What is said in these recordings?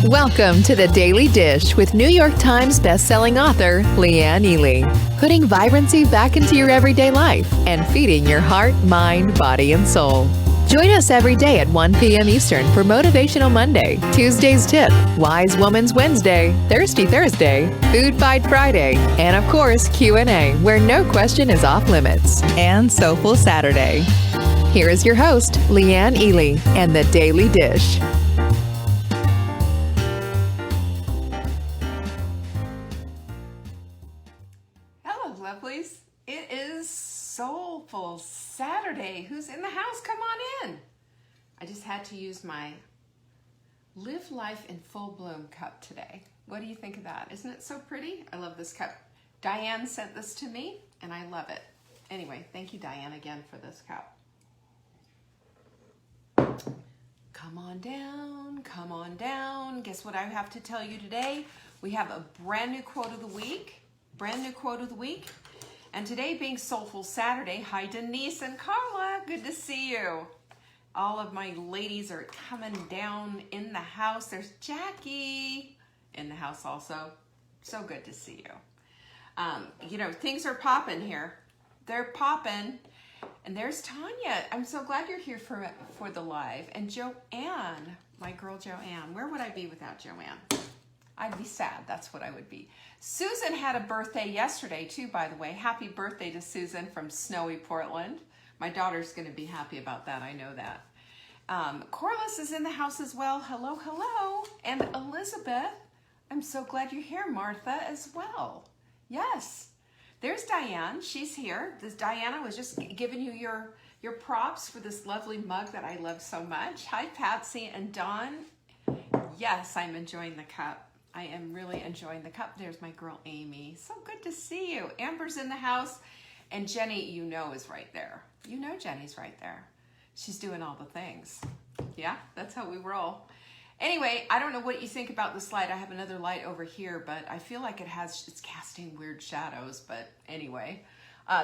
Welcome to the Daily Dish with New York Times bestselling author Leanne Ely. Putting vibrancy back into your everyday life and feeding your heart, mind, body, and soul. Join us every day at 1 p.m. Eastern for Motivational Monday, Tuesday's Tip, Wise Woman's Wednesday, Thirsty Thursday, Food Fight Friday, and of course Q&A, where no question is off limits, and Soulful Saturday. Here is your host, Leanne Ely, and the Daily Dish. Hello, lovelies. It is Soulful Saturday. Who's in the house? Come on in. I just had to use my Live Life in Full Bloom cup today. What do you think of that? Isn't it so pretty? I love this cup. Diane sent this to me, and I love it. Anyway, thank you, Diane, again for this cup. Come on down, come on down. Guess what I have to tell you today? We have a brand new quote of the week. And today being Soulful Saturday, hi Denise and Carla, good to see you. All of my ladies are coming down in the house. There's Jackie in the house also. So good to see you. Things are popping here. They're popping. And there's Tanya. I'm so glad you're here for the live. And Joanne, my girl Joanne. Where would I be without Joanne? I'd be sad. That's what I would be. Susan had a birthday yesterday too, by the way. Happy birthday to Susan from snowy Portland. My daughter's going to be happy about that. I know that. Corliss is in the house as well. Hello, hello. And Elizabeth, I'm so glad you're here. Martha as well. Yes. There's Diane. She's here. Diana was just giving you your props for this lovely mug that I love so much. Hi, Patsy and Dawn. Yes, I'm enjoying the cup. I am really enjoying the cup. There's my girl Amy. So good to see you. Amber's in the house. And Jenny, is right there. You know Jenny's right there. She's doing all the things. Yeah, that's how we roll. Anyway, I don't know what you think about this light. I have another light over here, but I feel like it's casting weird shadows. But anyway,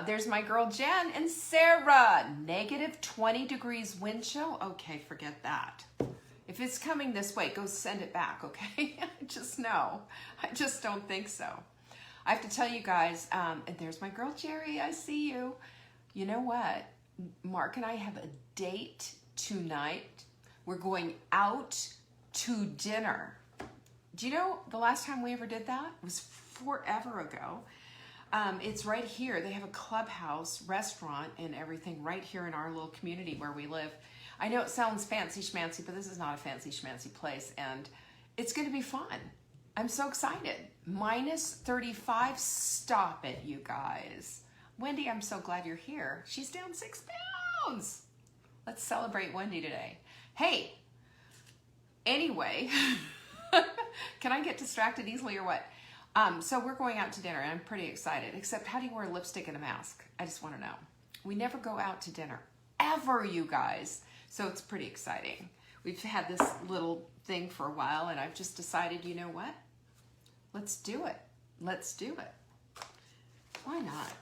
there's my girl Jen and Sarah. Negative 20 degrees wind chill. Okay, forget that. If it's coming this way, go send it back, okay? I just don't think so. I have to tell you guys, and there's my girl Jerry, I see you. You know what? Mark and I have a date tonight. We're going out to dinner. Do you know the last time we ever did that? It was forever ago. It's right here. They have a clubhouse, restaurant, and everything right here in our little community where we live. I know it sounds fancy schmancy, but this is not a fancy schmancy place, and it's going to be fun. I'm so excited. Minus 35. Stop it, you guys. Wendy, I'm so glad you're here. She's down 6 pounds. Let's celebrate Wendy today. Hey, anyway, can I get distracted easily or what? So we're going out to dinner, and I'm pretty excited, except how do you wear lipstick and a mask? I just want to know. We never go out to dinner, ever, you guys. So it's pretty exciting. We've had this little thing for a while, and I've just decided, you know what? Let's do it. Let's do it. Why not?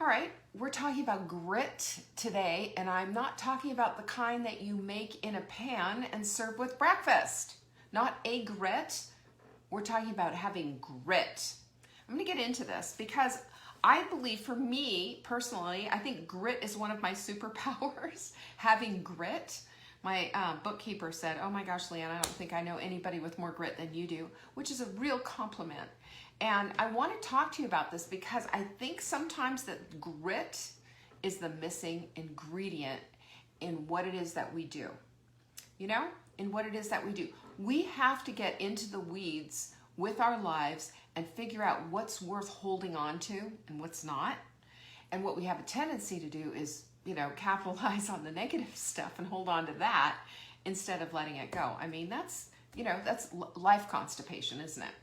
All right, we're talking about grit today, and I'm not talking about the kind that you make in a pan and serve with breakfast. Not a grit. We're talking about having grit. I'm going to get into this because I believe, for me personally, I think grit is one of my superpowers. Having grit. My bookkeeper said, oh my gosh, Leanne, I don't think I know anybody with more grit than you do, which is a real compliment. And I want to talk to you about this because I think sometimes that grit is the missing ingredient in what it is that we do. In what it is that we do. We have to get into the weeds with our lives and figure out what's worth holding on to and what's not. And what we have a tendency to do is, capitalize on the negative stuff and hold on to that instead of letting it go. I mean, that's life constipation, isn't it?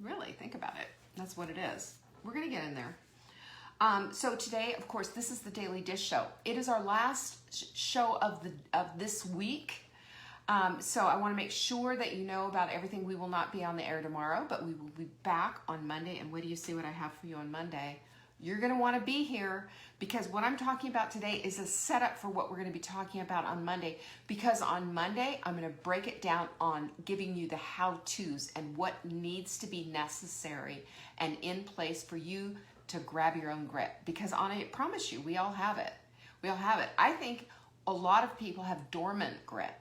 Really, think about it. That's what it is. We're going to get in there. So today, of course, this is the Daily Dish Show. It is our last show of this week. So I want to make sure that you know about everything. We will not be on the air tomorrow, but we will be back on Monday. And what do you see what I have for you on Monday? You're going to want to be here, because what I'm talking about today is a setup for what we're going to be talking about on Monday. Because on Monday, I'm going to break it down on giving you the how-tos and what needs to be necessary and in place for you to grab your own grit. Because I promise you, we all have it. We all have it. I think a lot of people have dormant grit.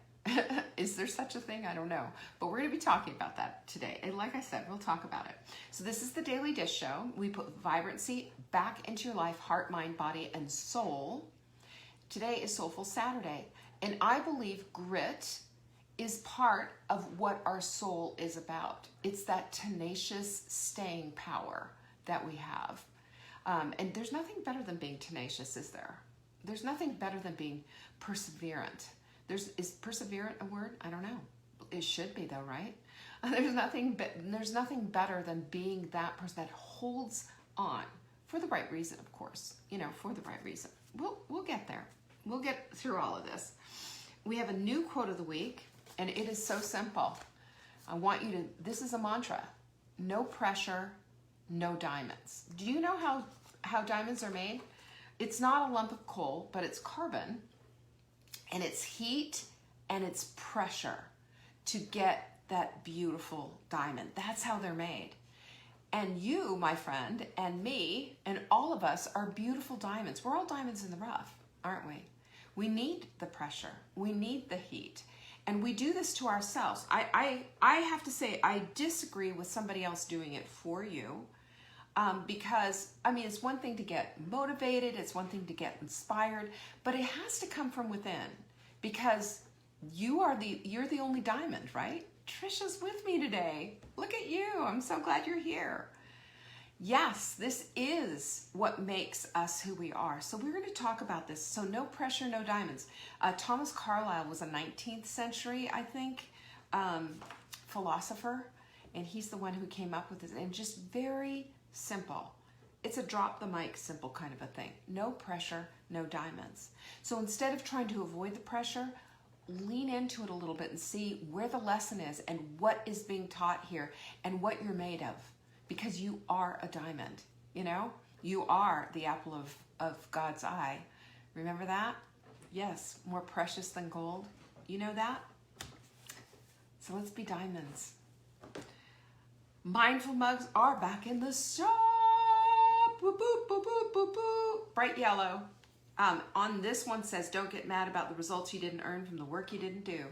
Is there such a thing? I don't know. But we're going to be talking about that today. And like I said, we'll talk about it. So this is the Daily Dish Show. We put vibrancy back into your life, heart, mind, body, and soul. Today is Soulful Saturday. And I believe grit is part of what our soul is about. It's that tenacious staying power that we have. And there's nothing better than being tenacious, is there? There's nothing better than being perseverant. Is perseverant a word? I don't know. It should be though, right? There's nothing better than being that person that holds on for the right reason, of course. For the right reason. We'll get there. We'll get through all of this. We have a new quote of the week, and it is so simple. I want you to. This is a mantra: no pressure, no diamonds. Do you know how diamonds are made? It's not a lump of coal, but it's carbon. And it's heat and it's pressure to get that beautiful diamond. That's how they're made. And you, my friend, and me, and all of us are beautiful diamonds. We're all diamonds in the rough, aren't we? We need the pressure. We need the heat. And we do this to ourselves. I have to say, I disagree with somebody else doing it for you. Because, it's one thing to get motivated, it's one thing to get inspired, but it has to come from within, because you're the only diamond, right? Trisha's with me today. Look at you. I'm so glad you're here. Yes, this is what makes us who we are. So we're going to talk about this. So no pressure, no diamonds. Thomas Carlyle was a 19th century, I think, philosopher, and he's the one who came up with this, and just very simple. It's a drop the mic simple kind of a thing. No pressure, no diamonds. So instead of trying to avoid the pressure, lean into it a little bit and see where the lesson is and what is being taught here and what you're made of. Because you are a diamond, You are the apple of God's eye. Remember that? Yes, more precious than gold. You know that? So let's be diamonds. Mindful mugs are back in the shop. Boop, boop, boop, boop, boop, boop. Bright yellow. On this one says, don't get mad about the results you didn't earn from the work you didn't do.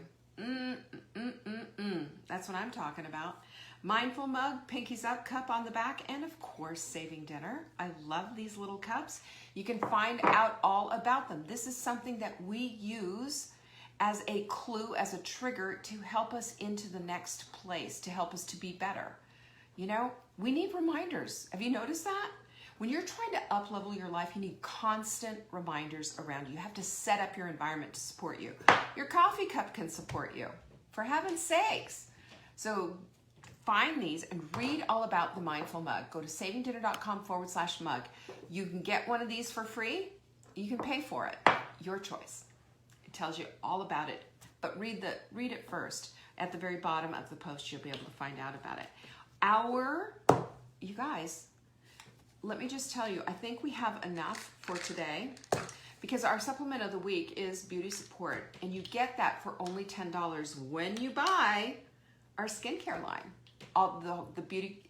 That's what I'm talking about. Mindful mug, pinkies up, cup on the back, and of course, saving dinner. I love these little cups. You can find out all about them. This is something that we use as a clue, as a trigger to help us into the next place, to help us to be better. We need reminders. Have you noticed that? When you're trying to up-level your life, you need constant reminders around you. You have to set up your environment to support you. Your coffee cup can support you, for heaven's sakes. So find these and read all about the Mindful Mug. Go to savingdinner.com/mug. You can get one of these for free. You can pay for it. Your choice. It tells you all about it. But read it first. At the very bottom of the post, you'll be able to find out about it. You guys, let me just tell you, I think we have enough for today, because our supplement of the week is beauty support, and you get that for only $10 when you buy our skincare line. All the beauty,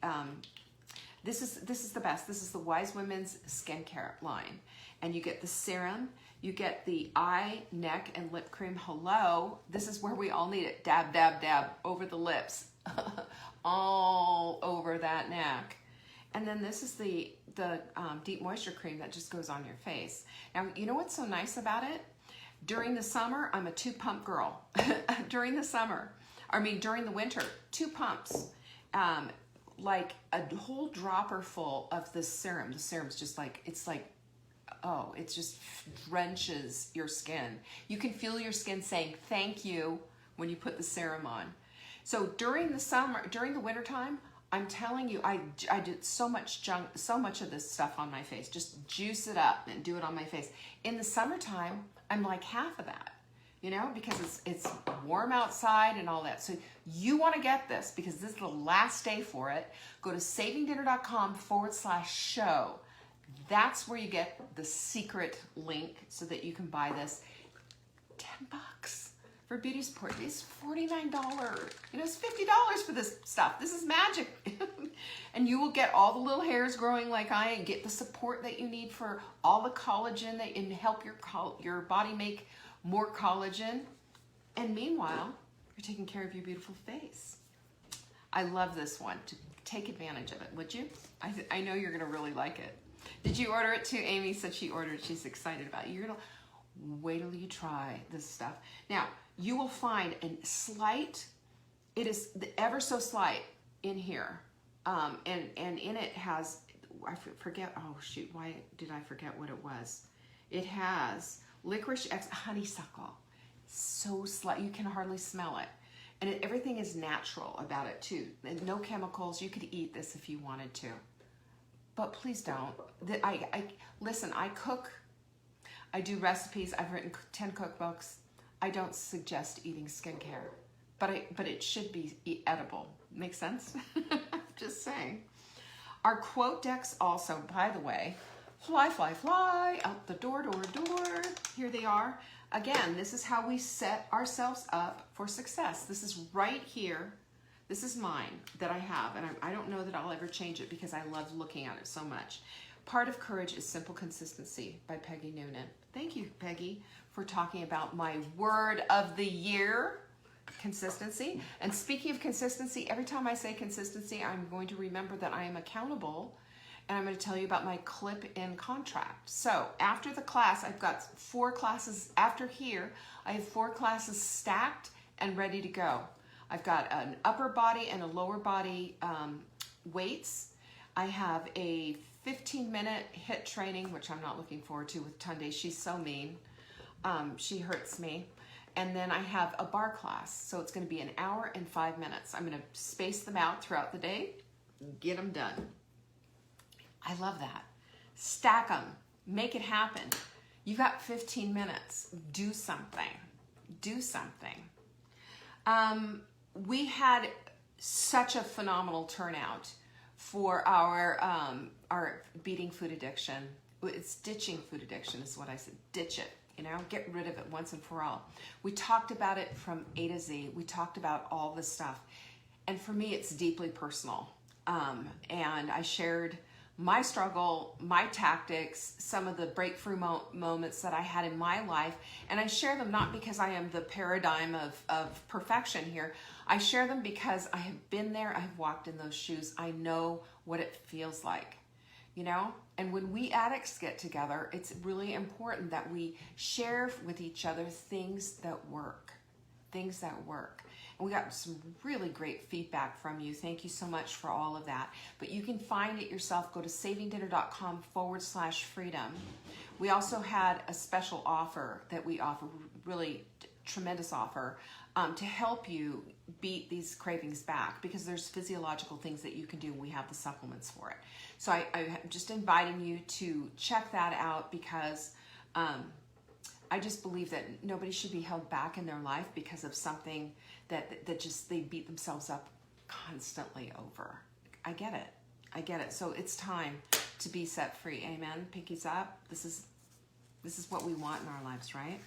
this is the best. This is the Wise Women's skincare line, and you get the serum, you get the eye, neck, and lip cream. Hello, this is where we all need it. Dab, dab, dab over the lips. All over that neck. And then this is the deep moisture cream that just goes on your face. Now, you know what's so nice about it? During the summer, I'm a 2-pump girl. During the winter, 2 pumps. Like a whole dropper full of the serum. The serum's just like, it just drenches your skin. You can feel your skin saying thank you when you put the serum on. So during the wintertime, I'm telling you, I did so much of this stuff on my face. Just juice it up and do it on my face. In the summertime, I'm like half of that, because it's warm outside and all that. So you want to get this, because this is the last day for it. Go to savingdinner.com/show. That's where you get the secret link so that you can buy this. $10 for beauty support. It's $49. It's $50 for this stuff. This is magic. And you will get all the little hairs growing like I am, get the support that you need for all the collagen that and help your body make more collagen. And meanwhile, you're taking care of your beautiful face. I love this one. Take advantage of it, would you? I know you're gonna really like it. Did you order it too? Amy said she ordered. She's excited about it. You're gonna wait till you try this stuff. Now, you will find a slight, it is ever so slight in here. And in it has, I forget, oh shoot, why did I forget what it was? It has licorice honeysuckle. So slight, you can hardly smell it. And everything is natural about it too. And no chemicals. You could eat this if you wanted to. But please don't. Listen, I cook. I do recipes. I've written 10 cookbooks. I don't suggest eating skincare. But it should be edible. Make sense? Just saying. Our quote decks also, by the way, fly, fly, fly, out the door, door, door. Here they are. Again, this is how we set ourselves up for success. This is right here. This is mine that I have, and I don't know that I'll ever change it because I love looking at it so much. Part of Courage is Simple Consistency by Peggy Noonan. Thank you, Peggy, for talking about my word of the year, consistency. And speaking of consistency, every time I say consistency, I'm going to remember that I am accountable. And I'm going to tell you about my clip-in contract. So after the class, I've got 4 classes. After here, I have 4 classes stacked and ready to go. I've got an upper body and a lower body weights. I have a 15-minute HIIT training, which I'm not looking forward to with Tunde. She's so mean. She hurts me. And then I have a bar class. So it's going to be an hour and 5 minutes. I'm going to space them out throughout the day, get them done. I love that. Stack them. Make it happen. You got 15 minutes. Do something. Do something. We had such a phenomenal turnout for our beating food addiction. It's ditching food addiction is what I said. Ditch it. Get rid of it once and for all. We talked about it from A to Z. We talked about all this stuff. And for me, it's deeply personal. And I shared my struggle, my tactics, some of the breakthrough moments that I had in my life. And I share them not because I am the paradigm of perfection here. I share them because I have been there. I have walked in those shoes. I know what it feels like, And when we addicts get together, it's really important that we share with each other things that work. Things that work. And we got some really great feedback from you. Thank you so much for all of that. But you can find it yourself. Go to savingdinner.com/freedom. We also had a special offer that we offer, really tremendous offer, to help you beat these cravings back because there's physiological things that you can do. We have the supplements for it. So I'm just inviting you to check that out because I just believe that nobody should be held back in their life because of something that just they beat themselves up constantly over. I get it. I get it. So it's time to be set free. Amen. Pinkies up. This is what we want in our lives, right?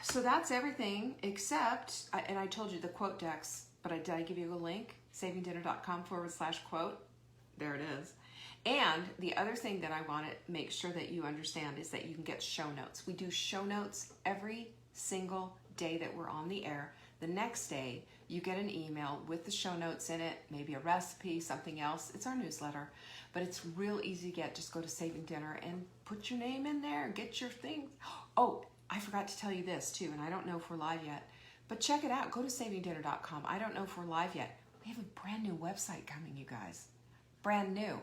So that's everything except, and I told you the quote decks, but did I give you a link? savingdinner.com/quote. There it is. And the other thing that I want to make sure that you understand is that you can get show notes. We do show notes every single day that we're on the air. The next day, you get an email with the show notes in it, maybe a recipe, something else. It's our newsletter, but it's real easy to get. Just go to Saving Dinner and put your name in there, get your things. Oh, I forgot to tell you this too, and I don't know if we're live yet, but check it out. Go to savingdinner.com. I don't know if we're live yet. We have a brand new website coming, you guys. Brand new.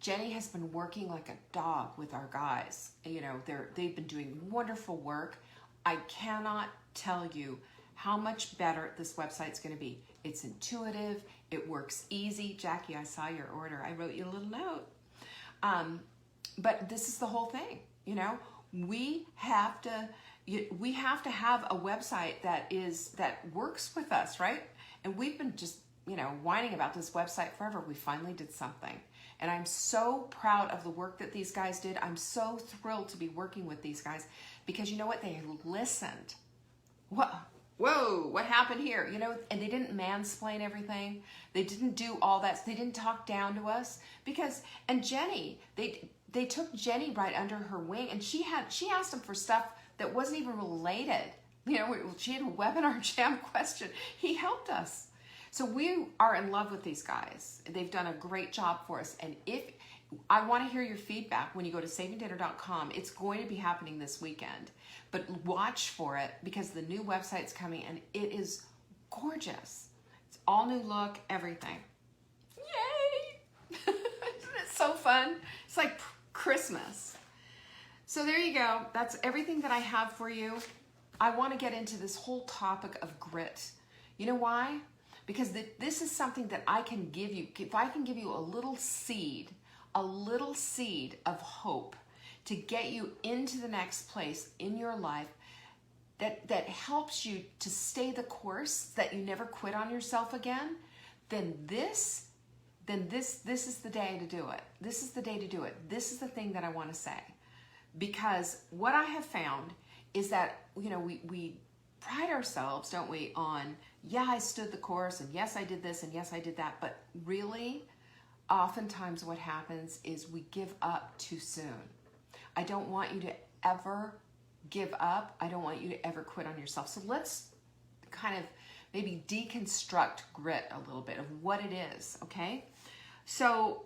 Jenny has been working like a dog with our guys. They've been doing wonderful work. I cannot tell you how much better this website's going to be. It's intuitive. It works easy. Jackie, I saw your order. I wrote you a little note. But this is the whole thing. We have to have a website that works with us, right? And we've been just whining about this website forever. We finally did something. And I'm so proud of the work that these guys did. I'm so thrilled to be working with these guys because you know what? They listened. Whoa, what happened here? You know, and they didn't mansplain everything. They didn't do all that. They didn't talk down to us because, and Jenny, they took Jenny right under her wing, and she asked them for stuff that wasn't even related. You know, she had a webinar jam question. He helped us. So we are in love with these guys. They've done a great job for us. And if I want to hear your feedback when you go to savingdinner.com, it's going to be happening this weekend. But watch for it because the new website's coming and it is gorgeous. It's all new look, everything. Yay! Isn't it so fun? It's like Christmas. So there you go. That's everything that I have for you. I want to get into this whole topic of grit. You know why? Because this is something that I can give you. If I can give you a little seed of hope to get you into the next place in your life that helps you to stay the course, that you never quit on yourself again, then this is the day to do it. This is the day to do it. This is the thing that I want to say. Because what I have found is that, you know, we pride ourselves, don't we, on, yeah, I stood the course, and yes, I did this, and yes, I did that, but really, oftentimes what happens is we give up too soon. I don't want you to ever give up. I don't want you to ever quit on yourself. So let's kind of maybe deconstruct grit a little bit of what it is, okay? So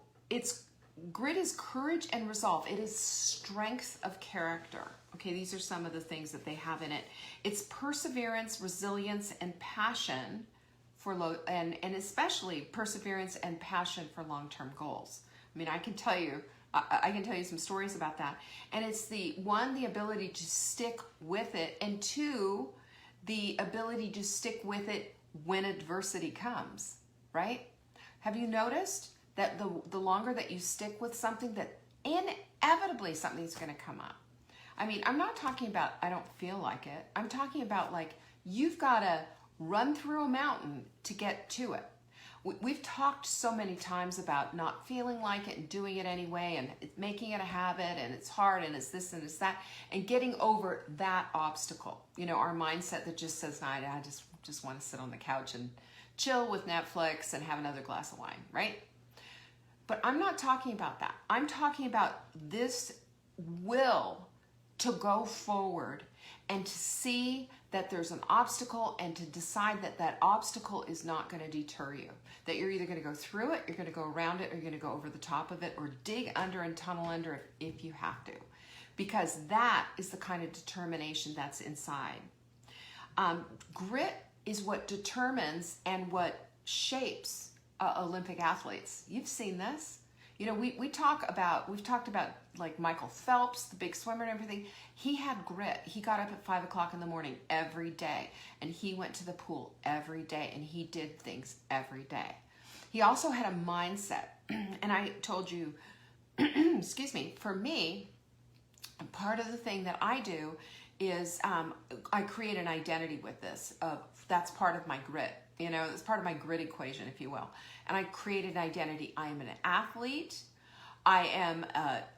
grit is courage and resolve. It is strength of character. Okay, these are some of the things that they have in it. It's perseverance, resilience, and passion for and especially perseverance and passion for long-term goals. I mean, I can tell you some stories about that. And it's the ability to stick with it, and two, the ability to stick with it when adversity comes, right? Have you noticed that the longer that you stick with something, that inevitably something's going to come up? I mean, I'm not talking about I don't feel like it. I'm talking about like you've got to run through a mountain to get to it. We've talked so many times about not feeling like it and doing it anyway, and making it a habit, and it's hard, and it's this and it's that, and getting over that obstacle. You know, our mindset that just says, nah, I just want to sit on the couch and chill with Netflix and have another glass of wine, right? But I'm not talking about that. I'm talking about this will to go forward and to see that there's an obstacle and to decide that that obstacle is not going to deter you. That you're either going to go through it, you're going to go around it, or you're going to go over the top of it, or dig under and tunnel under it if you have to. Because that is the kind of determination that's inside. Grit is what determines and what shapes Olympic athletes. You've seen this. You know, we've talked about like Michael Phelps, the big swimmer and everything. He had grit. He got up at 5 o'clock in the morning every day, and he went to the pool every day, and he did things every day. He also had a mindset, and I told you, excuse me, for me, part of the thing that I do is I create an identity with this. That's part of my grit. You know, it's part of my grit equation, if you will. And I created an identity. I am an athlete. I am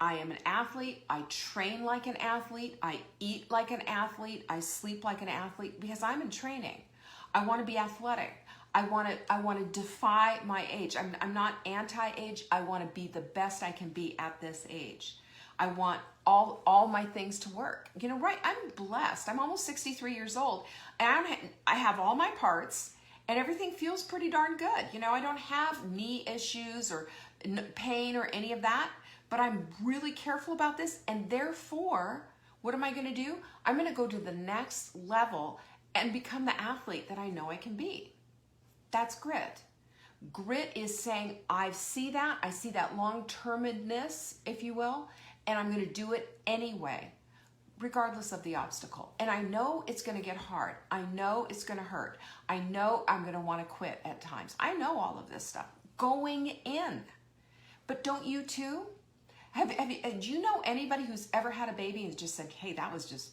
an athlete. I train like an athlete. I eat like an athlete. I sleep like an athlete because I'm in training. I want to be athletic. I want to defy my age. I'm not anti-age. I want to be the best I can be at this age. I want all my things to work. You know, right? I'm blessed. I'm almost 63 years old, and I have all my parts. And everything feels pretty darn good. You know, I don't have knee issues or pain or any of that, but I'm really careful about this. And therefore, what am I going to do? I'm going to go to the next level and become the athlete that I know I can be. That's grit. Grit is saying, I see that long-termedness, if you will, and I'm going to do it anyway, regardless of the obstacle. And I know it's going to get hard. I know it's going to hurt. I know I'm going to want to quit at times. I know all of this stuff going in. But don't you too? Do you know anybody who's ever had a baby and just said, hey, that was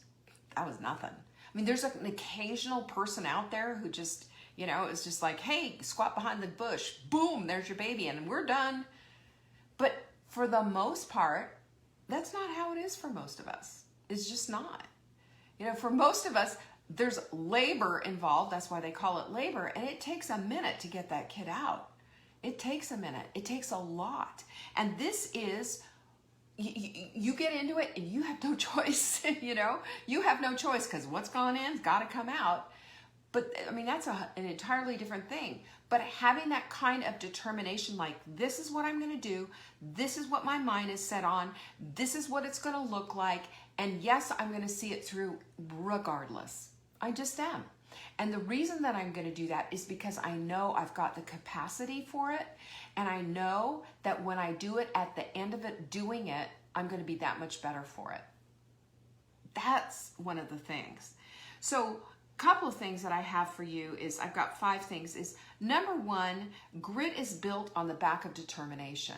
nothing? I mean, there's an occasional person out there who just, you know, is just like, hey, squat behind the bush. Boom, there's your baby and we're done. But for the most part, that's not how it is for most of us. It's just not. You know, for most of us, there's labor involved. That's why they call it labor. And it takes a minute to get that kid out. It takes a minute. It takes a lot. And this is, you get into it and you have no choice, you know? You have no choice because what's gone in's got to come out. But I mean, that's an entirely different thing. But having that kind of determination, like, this is what I'm going to do. This is what my mind is set on. This is what it's going to look like. And yes, I'm going to see it through regardless. I just am. And the reason that I'm going to do that is because I know I've got the capacity for it. And I know that when I do it, at the end of it, doing it, I'm going to be that much better for it. That's one of the things. So a couple of things that I have for you is, I've got 5 things, is number 1, grit is built on the back of determination.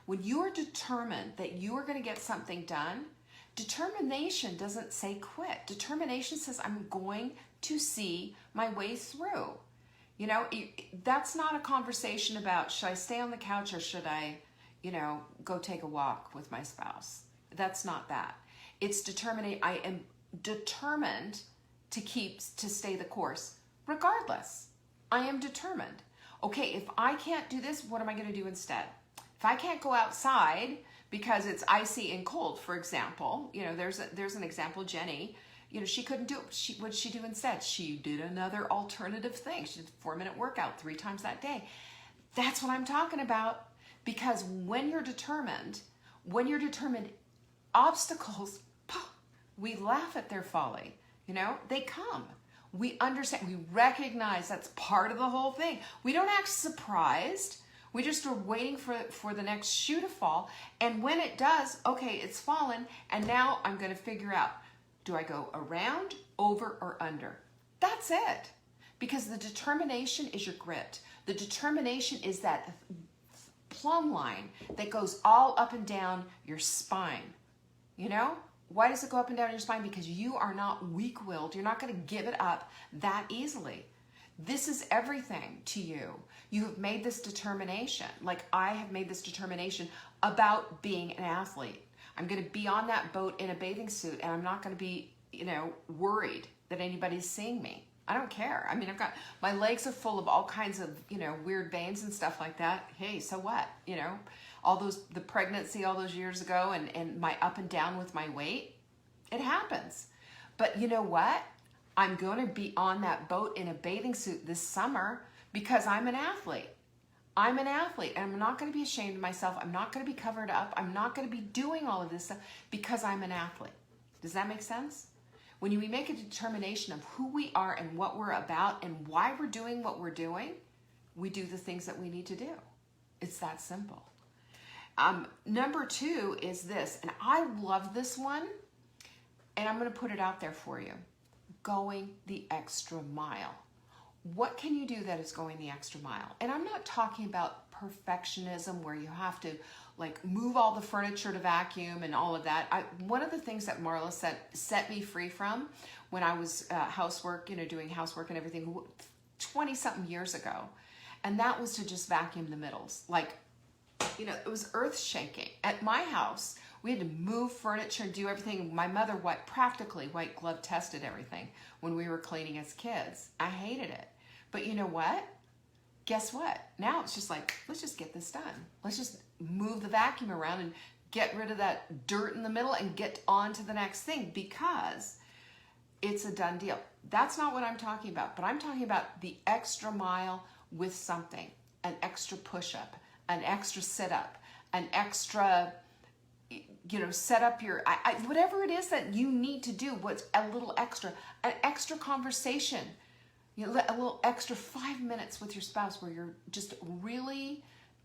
When you're determined that you are going to get something done, determination doesn't say quit. Determination says, I'm going to see my way through. You know, that's not a conversation about, should I stay on the couch or should I, you know, go take a walk with my spouse? That's not that. It's determining. I am determined to stay the course regardless. I am determined. Okay, if I can't do this, what am I going to do instead? If I can't go outside because it's icy and cold, for example, you know, there's an example, Jenny, you know, she couldn't do it. What did she do instead? She did another alternative thing. She did a 4-minute workout 3 times that day. That's what I'm talking about. Because when you're determined, obstacles, we laugh at their folly. You know, they come. We understand, we recognize that's part of the whole thing. We don't act surprised. We just are waiting for the next shoe to fall. And when it does, okay, it's fallen. And now I'm going to figure out, do I go around, over, or under? That's it. Because the determination is your grit. The determination is that plumb line that goes all up and down your spine. You know? Why does it go up and down your spine? Because you are not weak-willed. You're not going to give it up that easily. This is everything to you. You have made this determination. Like I have made this determination about being an athlete. I'm going to be on that boat in a bathing suit and I'm not going to be, you know, worried that anybody's seeing me. I don't care. I mean, my legs are full of all kinds of, you know, weird veins and stuff like that. Hey, so what? You know, the pregnancy all those years ago and my up and down with my weight, it happens. But you know what? I'm going to be on that boat in a bathing suit this summer because I'm an athlete. I'm an athlete and I'm not going to be ashamed of myself. I'm not going to be covered up. I'm not going to be doing all of this stuff because I'm an athlete. Does that make sense? When we make a determination of who we are and what we're about and why we're doing what we're doing, we do the things that we need to do. It's that simple. Number 2 is this, and I love this one, and I'm going to put it out there for you. Going the extra mile. What can you do that is going the extra mile? And I'm not talking about perfectionism where you have to like move all the furniture to vacuum and all of that. One of the things that Marla set me free from when I was housework, you know, doing housework and everything 20 something years ago. And that was to just vacuum the middles. Like, you know, it was earth shaking. At my house, we had to move furniture and do everything. My mother practically white glove tested everything when we were cleaning as kids. I hated it. But you know what? Guess what? Now it's just like, let's just get this done. Let's just move the vacuum around and get rid of that dirt in the middle and get on to the next thing because it's a done deal. That's not what I'm talking about, but I'm talking about the extra mile with something, an extra push-up, an extra sit-up, an extra, you know, set up your, whatever it is that you need to do, what's a little extra, an extra conversation, you know, a little extra 5 minutes with your spouse where you're just really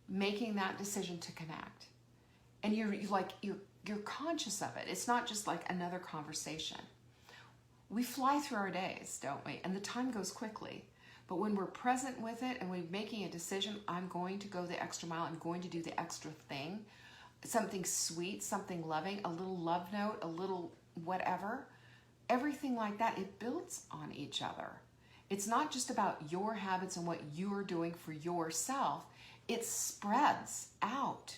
making that decision to connect. And you're conscious of it. It's not just like another conversation. We fly through our days, don't we? And the time goes quickly. But when we're present with it and we're making a decision, I'm going to go the extra mile, I'm going to do the extra thing, something sweet, something loving, a little love note, a little whatever, everything like that, it builds on each other. It's not just about your habits and what you're doing for yourself. It spreads out.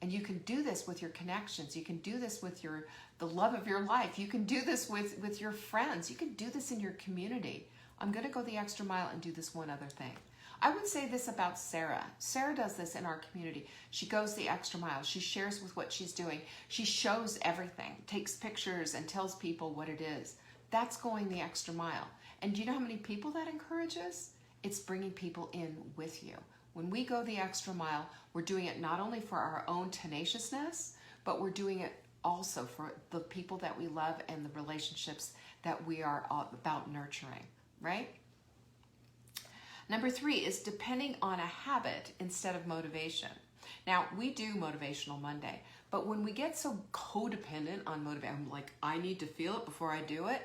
And you can do this with your connections. You can do this with the love of your life. You can do this with your friends. You can do this in your community. I'm going to go the extra mile and do this one other thing. I would say this about Sarah. Sarah does this in our community. She goes the extra mile. She shares with what she's doing. She shows everything, takes pictures and tells people what it is. That's going the extra mile. And do you know how many people that encourages? It's bringing people in with you. When we go the extra mile, we're doing it not only for our own tenaciousness, but we're doing it also for the people that we love and the relationships that we are about nurturing, right? Number 3 is depending on a habit instead of motivation. Now, we do Motivational Monday, but when we get so codependent on motivation, I'm like, I need to feel it before I do it.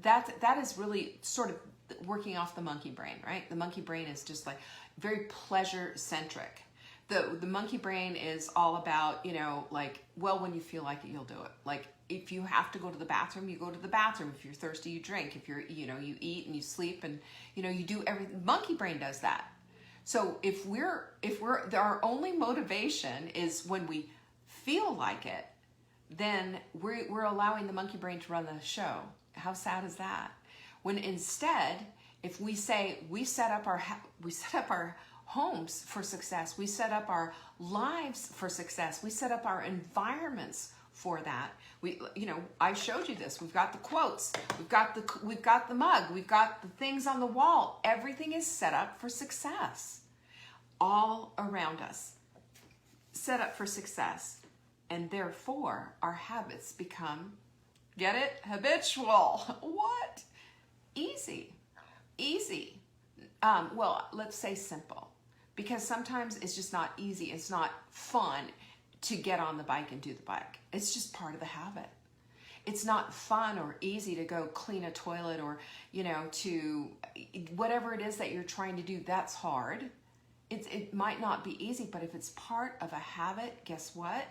That is really sort of working off the monkey brain, right? The monkey brain is just like very pleasure centric. The monkey brain is all about, when you feel like it, you'll do it. Like if you have to go to the bathroom, you go to the bathroom. If you're thirsty, you drink. If you're, you eat and you sleep and, you do everything. Monkey brain does that. So if our only motivation is when we feel like it, then we're allowing the monkey brain to run the show. How sad is that? When instead, if we say we set up our homes for success, we set up our lives for success, we set up our environments for that. I showed you this. We've got the quotes, we've got the mug, we've got the things on the wall. Everything is set up for success, all around us, set up for success, and therefore our habits become, get it, habitual. What? Easy. Let's say simple, because sometimes it's just not easy. It's not fun to get on the bike and do the bike. It's just part of the habit. It's not fun or easy to go clean a toilet or, to whatever it is that you're trying to do. That's hard. It might not be easy, but if it's part of a habit, guess what?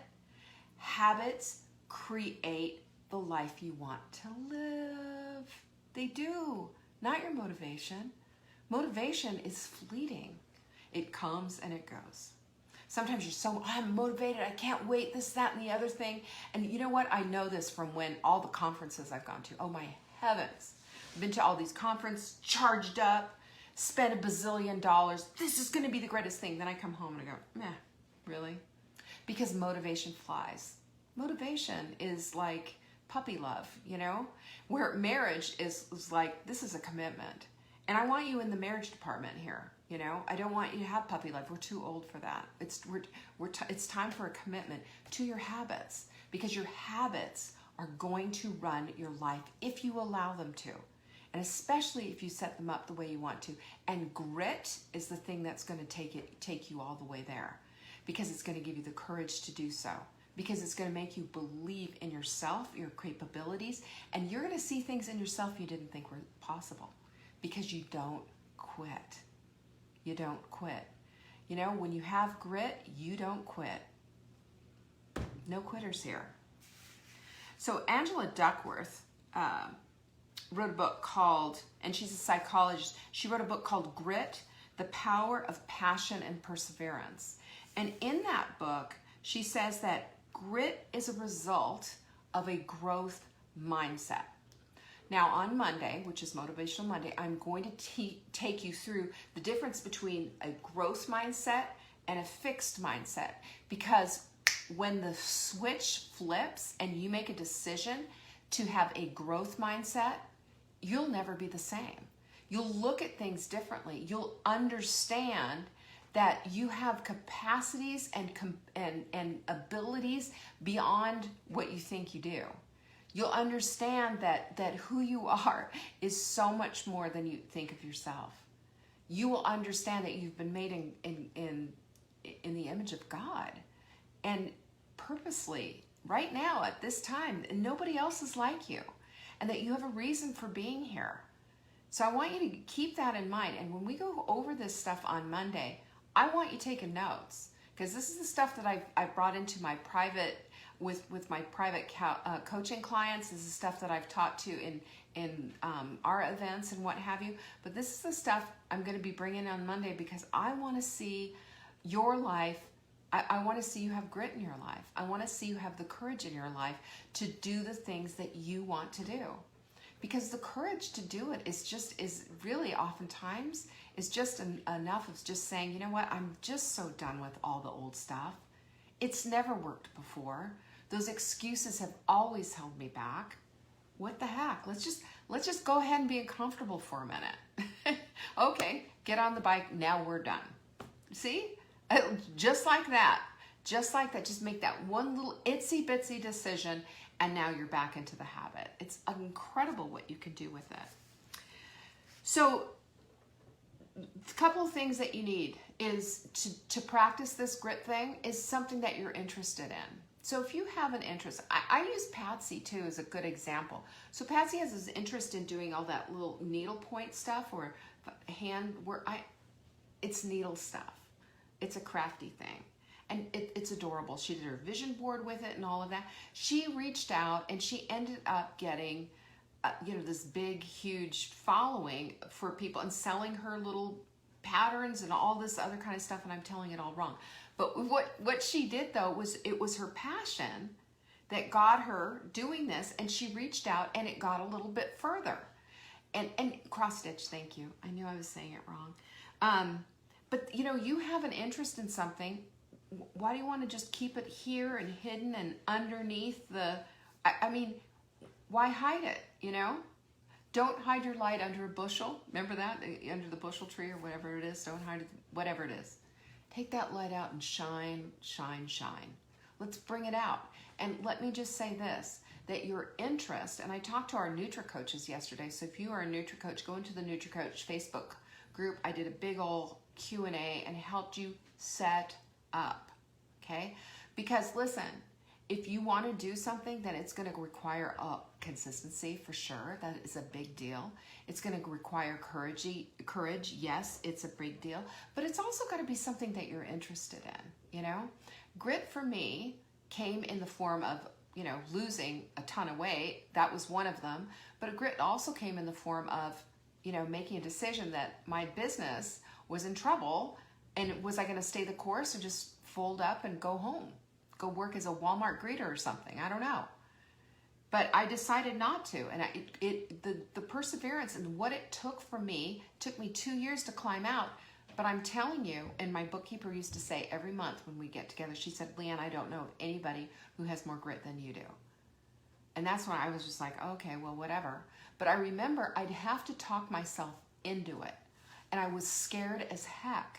Habits create the life you want to live. They do. Not your motivation. Motivation is fleeting. It comes and it goes. Sometimes I'm motivated, I can't wait, this, that, and the other thing. And you know what? I know this from when all the conferences I've gone to. Oh my heavens. I've been to all these conferences, charged up, spent $1 bazillion. This is going to be the greatest thing. Then I come home and I go, meh, really? Because motivation flies. Motivation is like puppy love, where marriage is like, this is a commitment. And I want you in the marriage department here, I don't want you to have puppy love. We're too old for that. It's time for a commitment to your habits, because your habits are going to run your life if you allow them to. And especially if you set them up the way you want to. And grit is the thing that's going to take you all the way there, because it's going to give you the courage to do so. Because it's going to make you believe in yourself, your capabilities, and you're going to see things in yourself you didn't think were possible, because you don't quit. You don't quit. When you have grit, you don't quit. No quitters here. So Angela Duckworth wrote a book called, and she's a psychologist, she wrote a book called Grit, The Power of Passion and Perseverance. And in that book, she says that grit is a result of a growth mindset. Now on Monday, which is Motivational Monday, I'm going to take you through the difference between a growth mindset and a fixed mindset. Because when the switch flips and you make a decision to have a growth mindset, you'll never be the same. You'll look at things differently. You'll understand that you have capacities and abilities beyond what you think you do. You'll understand that who you are is so much more than you think of yourself. You will understand that you've been made in the image of God, and purposely, right now at this time, nobody else is like you, and that you have a reason for being here. So I want you to keep that in mind. And when we go over this stuff on Monday, I want you taking notes, because this is the stuff that I've brought into my private, with my private coaching clients. This is stuff that I've taught to in our events and what have you. But this is the stuff I'm going to be bringing on Monday, because I want to see your life, I want to see you have grit in your life. I want to see you have the courage in your life to do the things that you want to do. Because the courage to do it is really oftentimes is just enough of just saying, you know what, I'm just so done with all the old stuff. It's never worked before. Those excuses have always held me back. What the heck? Let's just go ahead and be uncomfortable for a minute. Okay, get on the bike. Now we're done. See? Just like that. Just like that. Just make that one little itsy bitsy decision, and now you're back into the habit. It's incredible what you can do with it. So, a couple of things that you need is to practice this grit thing is something that you're interested in. So if you have an interest, I use Patsy too as a good example. So Patsy has this interest in doing all that little needle point stuff or hand work. It's needle stuff. It's a crafty thing. And it's adorable. She did her vision board with it and all of that. She reached out and she ended up getting, this big, huge following for people and selling her little patterns and all this other kind of stuff. And I'm telling it all wrong. But what she did though was it was her passion that got her doing this, and she reached out and it got a little bit further. And cross stitch, thank you. I knew I was saying it wrong. But you have an interest in something. Why do you want to just keep it here and hidden and underneath why hide it, Don't hide your light under a bushel. Remember that? Under the bushel tree or whatever it is. Don't hide it, whatever it is. Take that light out and shine, shine, shine. Let's bring it out. And let me just say this, that your interest, and I talked to our NutriCoaches yesterday, so if you are a NutriCoach, go into the NutriCoach Facebook group. I did a big old Q&A and helped you set up, okay? Because listen, if you want to do something, then it's going to require consistency for sure. That is a big deal. It's going to require courage. Yes, it's a big deal. But it's also got to be something that you're interested in, Grit for me came in the form of, losing a ton of weight. That was one of them. But grit also came in the form of, making a decision that my business was in trouble, and was I going to stay the course or just fold up and go home? Go work as a Walmart greeter or something. I don't know. But I decided not to. And the perseverance and what it took me 2 years to climb out. But I'm telling you, and my bookkeeper used to say every month when we get together, she said, Leanne, I don't know of anybody who has more grit than you do. And that's when I was just like, okay, well, whatever. But I remember I'd have to talk myself into it. And I was scared as heck.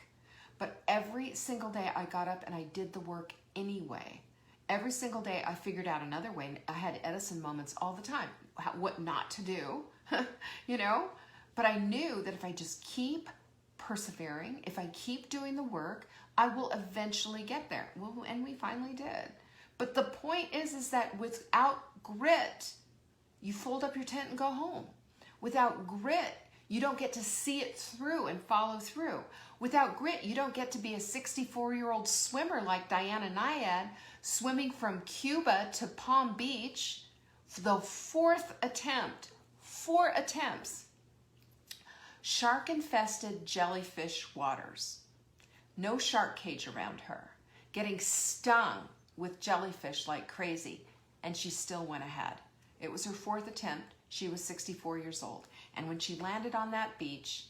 But every single day I got up and I did the work anyway. Every single day I figured out another way. I had Edison moments all the time, what not to do, But I knew that if I just keep persevering, if I keep doing the work, I will eventually get there. Well, and we finally did. But the point is that without grit, you fold up your tent and go home. Without grit, you don't get to see it through and follow through. Without grit, you don't get to be a 64-year-old swimmer like Diana Nyad, swimming from Cuba to Palm Beach for the 4th attempt. 4 attempts. Shark-infested jellyfish waters. No shark cage around her. Getting stung with jellyfish like crazy. And she still went ahead. It was her 4th attempt. She was 64 years old. And when she landed on that beach,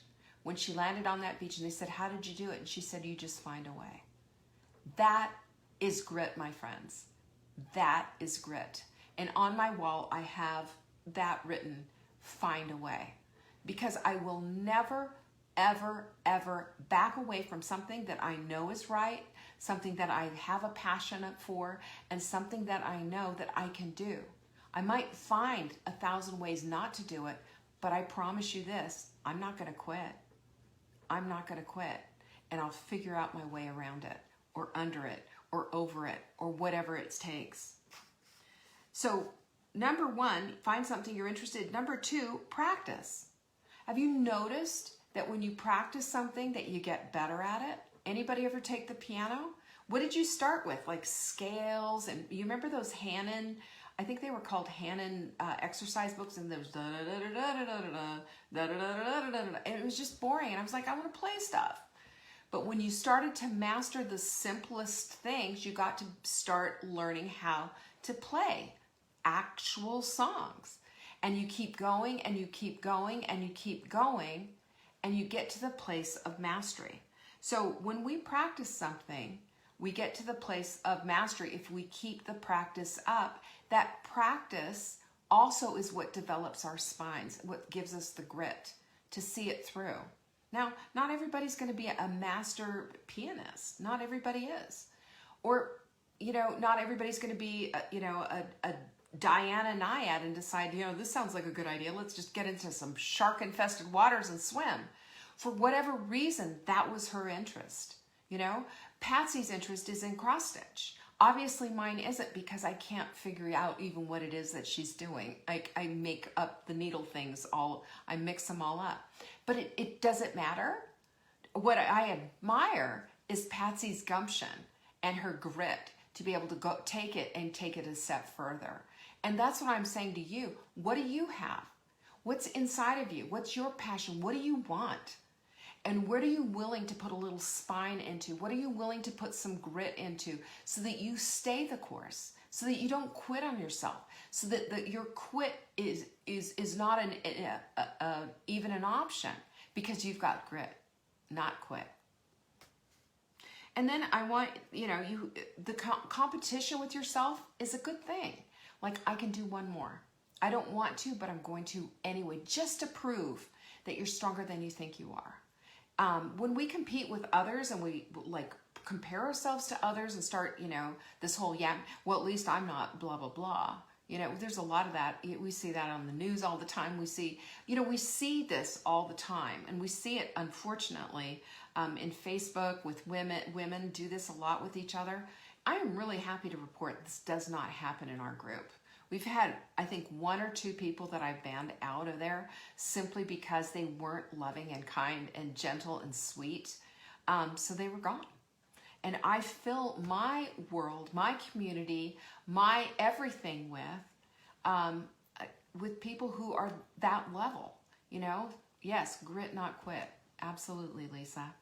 and they said, how did you do it? And she said, you just find a way. That is grit, my friends. That is grit. And on my wall, I have that written, find a way. Because I will never, ever, ever back away from something that I know is right, something that I have a passion for, and something that I know that I can do. I might find 1,000 ways not to do it, but I promise you this, I'm not going to quit. I'm not going to quit. And I'll figure out my way around it, or under it, or over it, or whatever it takes. So, number 1, find something you're interested in. Number 2, practice. Have you noticed that when you practice something that you get better at it? Anybody ever take the piano? What did you start with? Like scales, and you remember those Hannon, I think they were called Hannon exercise books, and there was and it was just boring, and I was like, I want to play stuff. But when you started to master the simplest things, you got to start learning how to play actual songs. And you keep going and you keep going and you keep going, and you get to the place of mastery. So when we practice something, we get to the place of mastery. If we keep the practice up, that practice also is what develops our spines, what gives us the grit to see it through. Now, not everybody's going to be a master pianist. Not everybody is. Or, not everybody's going to be, a Diana Naiad and decide, this sounds like a good idea. Let's just get into some shark-infested waters and swim. For whatever reason, that was her interest. Patsy's interest is in cross-stitch. Obviously mine isn't, because I can't figure out even what it is that she's doing. I make up the needle things I mix them all up. But it doesn't matter. What I admire is Patsy's gumption and her grit to be able to go take it a step further. And that's what I'm saying to you. What do you have? What's inside of you? What's your passion? What do you want? And what are you willing to put a little spine into? What are you willing to put some grit into so that you stay the course, so that you don't quit on yourself, so that your quit is not even an option, because you've got grit, not quit. And then I want, the competition with yourself is a good thing. Like, I can do one more. I don't want to, but I'm going to anyway, just to prove that you're stronger than you think you are. When we compete with others and we compare ourselves to others and start, this whole, well, at least I'm not blah, blah, blah. There's a lot of that. We see that on the news all the time. We see this all the time. And we see it, unfortunately, in Facebook with women. Women do this a lot with each other. I am really happy to report this does not happen in our group. We've had, I think, 1 or 2 people that I've banned out of there simply because they weren't loving and kind and gentle and sweet. So they were gone. And I fill my world, my community, my everything with people who are that level. Yes, grit, not quit. Absolutely, Lisa.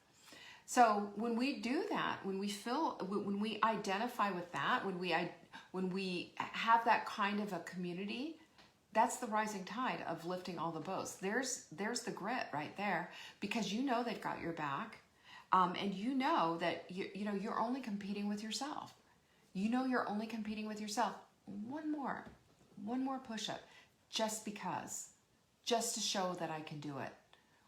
So when we do that, when we identify with that, when we have that kind of a community, that's the rising tide of lifting all the boats. There's the grit right there, because they've got your back, and that you're only competing with yourself. You're only competing with yourself. One more push-up, just because, just to show that I can do it,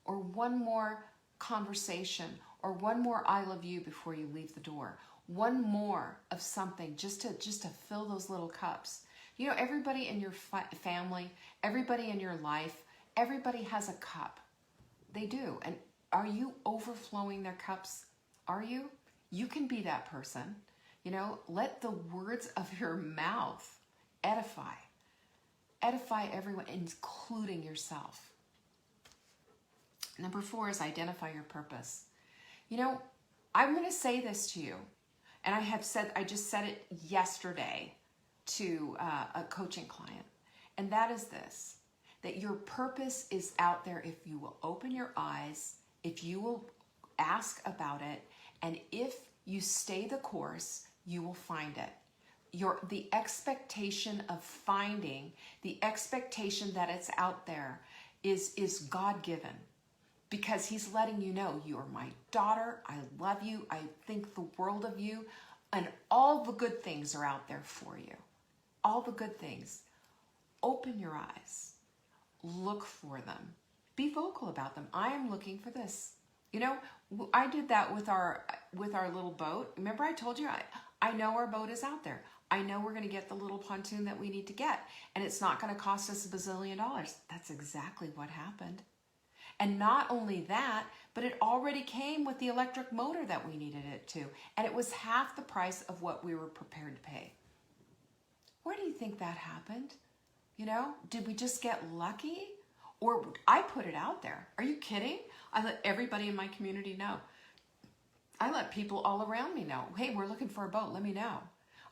or one more conversation, or one more I love you before you leave the door. One more of something just to fill those little cups. Everybody in your family, everybody in your life, everybody has a cup. They do. And are you overflowing their cups? Are you? You can be that person. Let the words of your mouth edify everyone, including yourself. Number 4 is identify your purpose. I'm going to say this to you, and I just said it yesterday to a coaching client, and that is this, that your purpose is out there if you will open your eyes, if you will ask about it, and if you stay the course, you will find it. The expectation of finding, the expectation that it's out there is God-given. Because he's letting you know, you are my daughter, I love you, I think the world of you, and all the good things are out there for you. All the good things. Open your eyes. Look for them. Be vocal about them. I am looking for this. I did that with our little boat. Remember I told you, I know our boat is out there. I know we're going to get the little pontoon that we need to get, and it's not going to cost us $1 bazillion. That's exactly what happened. And not only that, but it already came with the electric motor that we needed it to. And it was half the price of what we were prepared to pay. Where do you think that happened? Did we just get lucky? Or I put it out there. Are you kidding? I let everybody in my community know. I let people all around me know. Hey, we're looking for a boat. Let me know.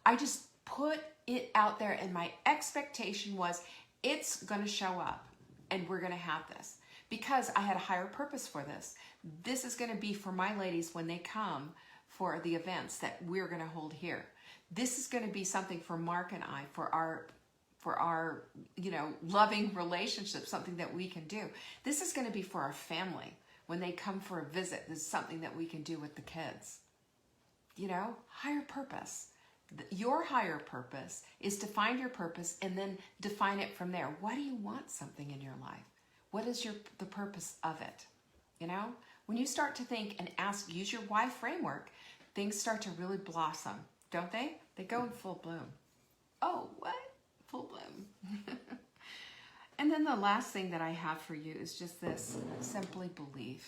I just put it out there, and my expectation was it's going to show up and we're going to have this. because I had a higher purpose for this. This is going to be for my ladies when they come for the events that we're going to hold here. This is going to be something for Mark and I, for our loving relationship, something that we can do. This is going to be for our family. When they come for a visit, this is something that we can do with the kids. Higher purpose. Your higher purpose is to find your purpose and then define it from there. Why do you want something in your life? What is the purpose of it? When you start to think and use your why framework, things start to really blossom, don't they? They go in full bloom. Oh, what? Full bloom. And then the last thing that I have for you is just this: simply believe.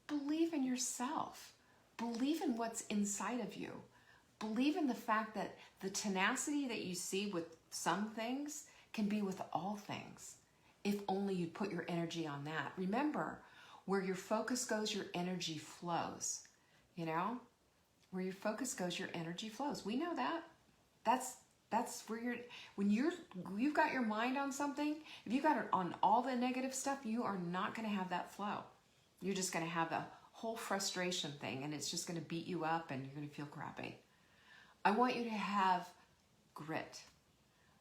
Believe in yourself. Believe in what's inside of you. Believe in the fact that the tenacity that you see with some things can be with all things, if only you put your energy on that. Remember, where your focus goes, your energy flows. Where your focus goes, your energy flows. We know that. That's where you've got your mind on something, if you got it on all the negative stuff, you are not going to have that flow. You're just going to have the whole frustration thing, and it's just going to beat you up and you're going to feel crappy. I want you to have grit.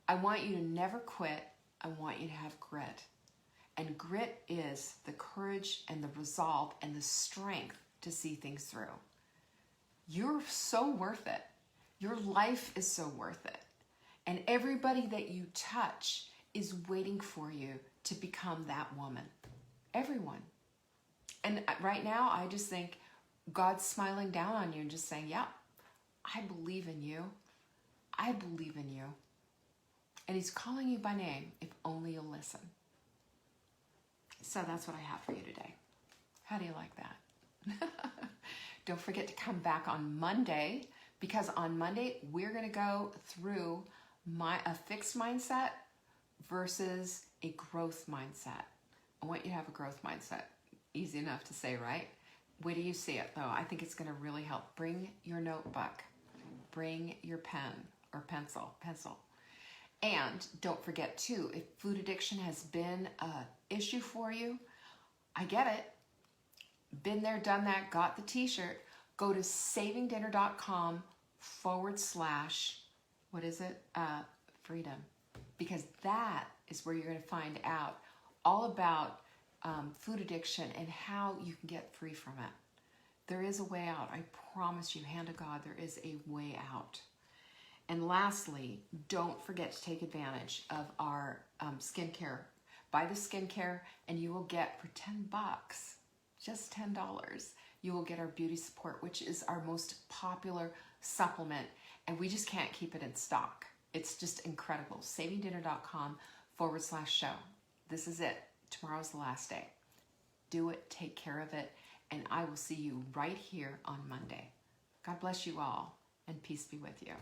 I want you to never quit. I want you to have grit. And grit is the courage and the resolve and the strength to see things through. You're so worth it. Your life is so worth it. And everybody that you touch is waiting for you to become that woman. Everyone. And right now, I just think God's smiling down on you and just saying, yeah, I believe in you. I believe in you. And he's calling you by name if only you'll listen. So that's what I have for you today. How do you like that? Don't forget to come back on Monday, because on Monday, we're going to go through a fixed mindset versus a growth mindset. I want you to have a growth mindset. Easy enough to say, right? Wait till you see it, though. I think it's going to really help. Bring your notebook. Bring your pen or pencil. And don't forget, too, if food addiction has been an issue for you, I get it. Been there, done that, got the t-shirt. Go to savingdinner.com / freedom. Because that is where you're going to find out all about food addiction and how you can get free from it. There is a way out. I promise you, hand to God, there is a way out. And lastly, don't forget to take advantage of our skincare. Buy the skincare and you will get, for $10, just $10, you will get our beauty support, which is our most popular supplement. And we just can't keep it in stock. It's just incredible. savingdinner.com / show. This is it. Tomorrow's the last day. Do it. Take care of it. And I will see you right here on Monday. God bless you all, and peace be with you.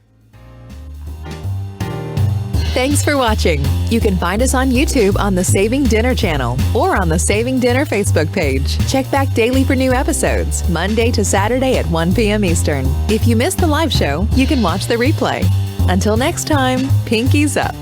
Thanks for watching. You can find us on YouTube on the Saving Dinner channel or on the Saving Dinner Facebook page. Check back daily for new episodes, Monday to Saturday at 1 p.m. Eastern. If you missed the live show, you can watch the replay. Until next time, pinkies up.